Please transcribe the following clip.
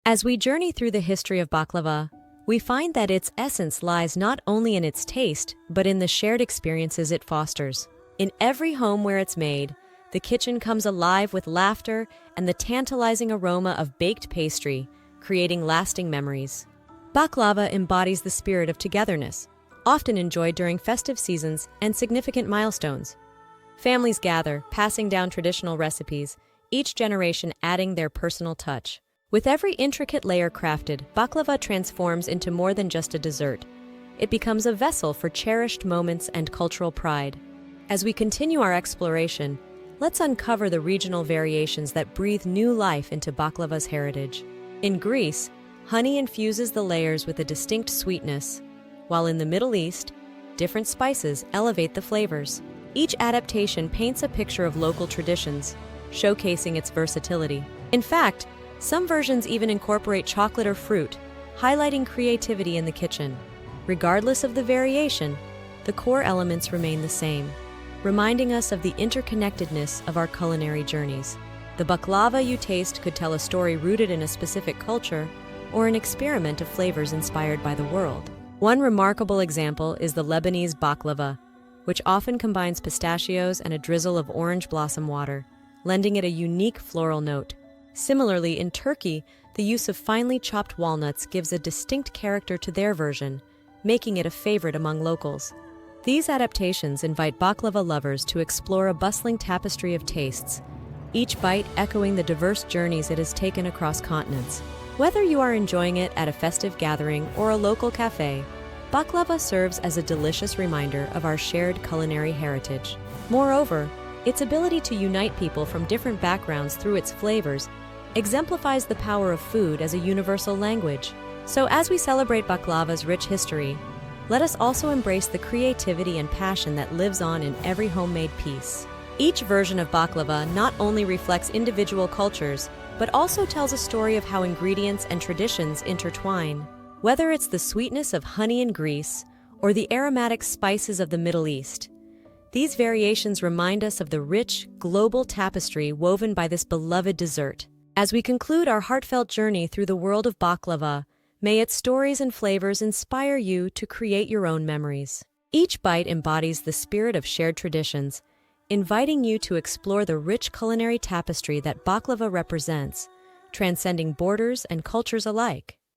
As we journey through the history of baklava, we find that its essence lies not only in its taste, but in the shared experiences it fosters. In every home where it's made, the kitchen comes alive with laughter and the tantalizing aroma of baked pastry, creating lasting memories. Baklava embodies the spirit of togetherness, often enjoyed during festive seasons and significant milestones. Families gather, passing down traditional recipes, each generation adding their personal touch. With every intricate layer crafted, baklava transforms into more than just a dessert. It becomes a vessel for cherished moments and cultural pride. As we continue our exploration, let's uncover the regional variations that breathe new life into baklava's heritage. In Greece, honey infuses the layers with a distinct sweetness, while in the Middle East, different spices elevate the flavors. Each adaptation paints a picture of local traditions, showcasing its versatility. In fact, some versions even incorporate chocolate or fruit, highlighting creativity in the kitchen. Regardless of the variation, the core elements remain the same, reminding us of the interconnectedness of our culinary journeys. The baklava you taste could tell a story rooted in a specific culture or an experiment of flavors inspired by the world. One remarkable example is the Lebanese baklava, which often combines pistachios and a drizzle of orange blossom water, lending it a unique floral note. Similarly, in Turkey, the use of finely chopped walnuts gives a distinct character to their version, making it a favorite among locals. These adaptations invite baklava lovers to explore a bustling tapestry of tastes, each bite echoing the diverse journeys it has taken across continents. Whether you are enjoying it at a festive gathering or a local cafe, baklava serves as a delicious reminder of our shared culinary heritage. Moreover, its ability to unite people from different backgrounds through its flavors exemplifies the power of food as a universal language. So as we celebrate baklava's rich history, let us also embrace the creativity and passion that lives on in every homemade piece. Each version of baklava not only reflects individual cultures, but also tells a story of how ingredients and traditions intertwine. Whether it's the sweetness of honey in Greece or the aromatic spices of the Middle East, these variations remind us of the rich, global tapestry woven by this beloved dessert. As we conclude our heartfelt journey through the world of baklava, may its stories and flavors inspire you to create your own memories. Each bite embodies the spirit of shared traditions, inviting you to explore the rich culinary tapestry that baklava represents, transcending borders and cultures alike.